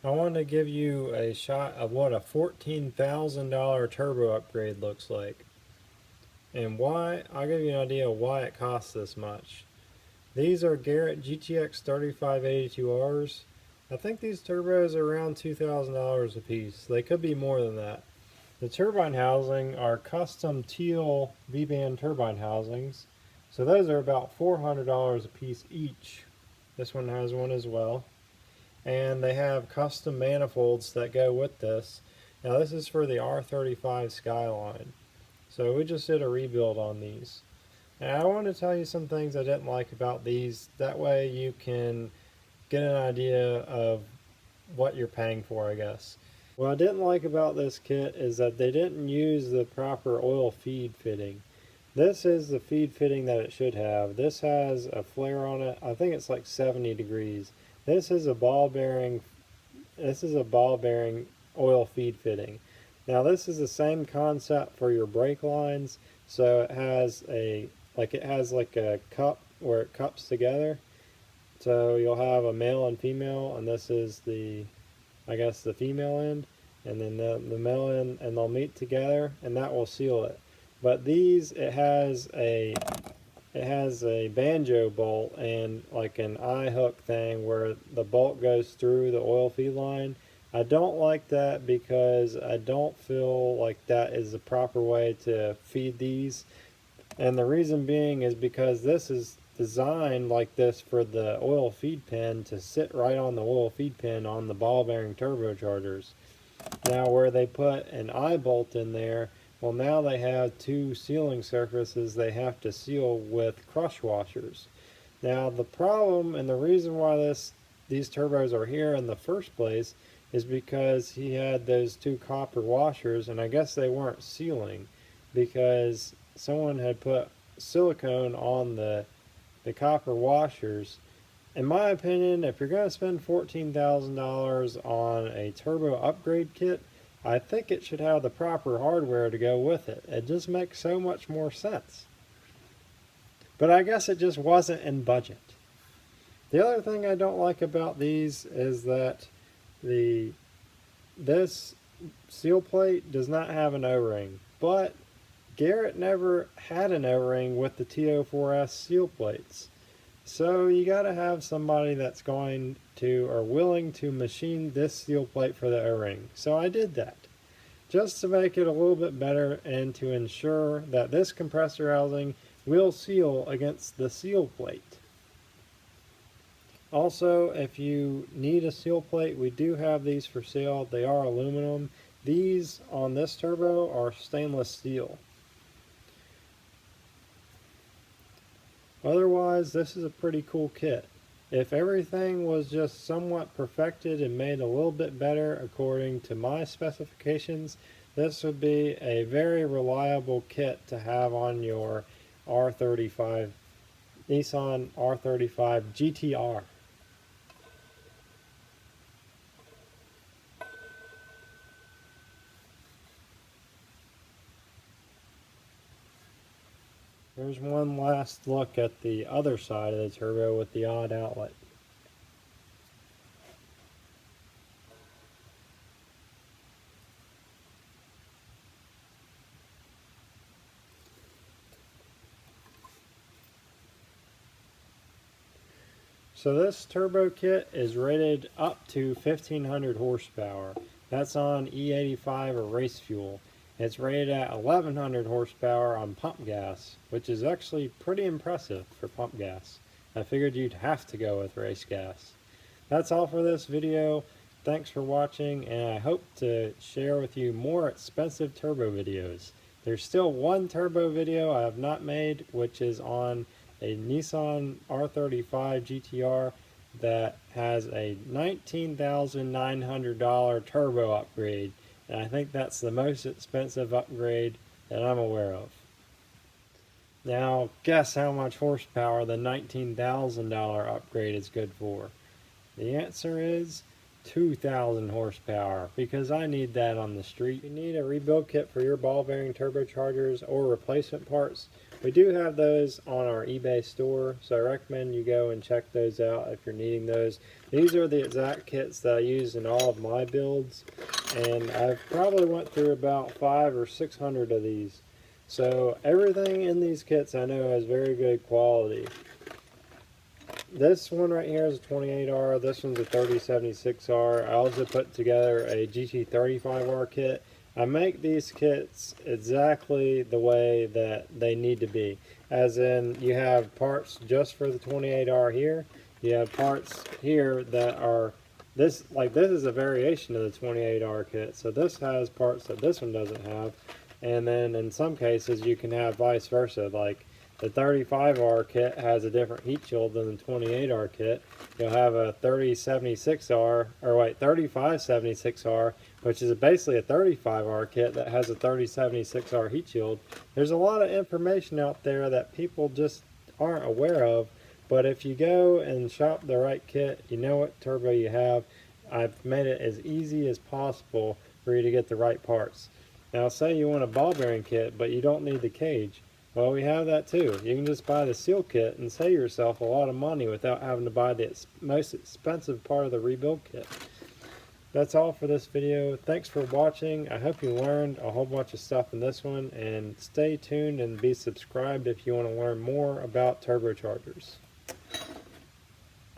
I want to give you a shot of what a $14,000 turbo upgrade looks like. And why, I'll give you an idea of why it costs this much. These are Garrett GTX 3582Rs. I think these turbos are around $2,000 a piece. They could be more than that. The turbine housing are custom teal V-band turbine housings. So those are about $400 a piece each. This one has one as well. And they have custom manifolds that go with this. Now this is for the R35 Skyline. So we just did a rebuild on these. And I want to tell you some things I didn't like about these. That way you can get an idea of what you're paying for, I guess. What I didn't like about this kit is that they didn't use the proper oil feed fitting. This is the feed fitting that it should have. This has a flare on it. I think it's like 70 degrees. This is a ball bearing oil feed fitting. Now this is the same concept for your brake lines. So it has a cup where it cups together. So you'll have a male and female, and this is the female end, and then the male end, and they'll meet together, and that will seal it. But these, it has a banjo bolt and like an eye hook thing where the bolt goes through the oil feed line. I don't like that because I don't feel like that is the proper way to feed these. And the reason being is because this is designed like this for the oil feed pin to sit right on the oil feed pin on the ball bearing turbochargers. Now where they put an eye bolt in there, well now they have two sealing surfaces they have to seal with crush washers. Now the problem and the reason why these turbos are here in the first place is because he had those two copper washers, and I guess they weren't sealing because someone had put silicone on the copper washers. In my opinion, if you're going to spend $14,000 on a turbo upgrade kit, I think it should have the proper hardware to go with it. It just makes so much more sense. But I guess it just wasn't in budget. The other thing I don't like about these is that this seal plate does not have an O-ring, but Garrett never had an O-ring with the TO4S seal plates. So you got to have somebody that's going to or willing to machine this seal plate for the O-ring. So I did that just to make it a little bit better and to ensure that this compressor housing will seal against the seal plate. Also, if you need a seal plate, we do have these for sale. They are aluminum. These on this turbo are stainless steel. Otherwise, this is a pretty cool kit. If everything was just somewhat perfected and made a little bit better according to my specifications, this would be a very reliable kit to have on your R35, Nissan R35 GTR. Here's one last look at the other side of the turbo with the odd outlet. So this turbo kit is rated up to 1500 horsepower. That's on E85 or race fuel. It's rated at 1100 horsepower on pump gas, which is actually pretty impressive for pump gas. I figured you'd have to go with race gas. That's all for this video. Thanks for watching, and I hope to share with you more expensive turbo videos. There's still one turbo video I have not made, which is on a Nissan R35 GTR that has a $19,900 turbo upgrade. And I think that's the most expensive upgrade that I'm aware of. Now, guess how much horsepower the $19,000 upgrade is good for? The answer is 2,000 horsepower, because I need that on the street. If you need a rebuild kit for your ball bearing turbochargers or replacement parts, We do have those on our eBay store, so I recommend you go and check those out if you're needing those. These are the exact kits that I use in all of my builds, and I've probably went through about 500 or 600 of these. So everything in these kits I know is very good quality. This one right here is a 28R, this one's a 3076R. I also put together a GT35R kit. I make these kits exactly the way that they need to be. As in, you have parts just for the 28R here. You have parts here that are, this is a variation of the 28R kit. So this has parts that this one doesn't have. And then in some cases you can have vice versa. Like the 35R kit has a different heat shield than the 28R kit. You'll have a 3576R, which is basically a 35R kit that has a 3076R heat shield. There's a lot of information out there that people just aren't aware of, but if you go and shop the right kit, you know what turbo you have. I've made it as easy as possible for you to get the right parts. Now say you want a ball bearing kit, but you don't need the cage. Well, we have that too. You can just buy the seal kit and save yourself a lot of money without having to buy the most expensive part of the rebuild kit. That's all for this video. Thanks for watching. I hope you learned a whole bunch of stuff in this one, and stay tuned and be subscribed if you want to learn more about turbochargers.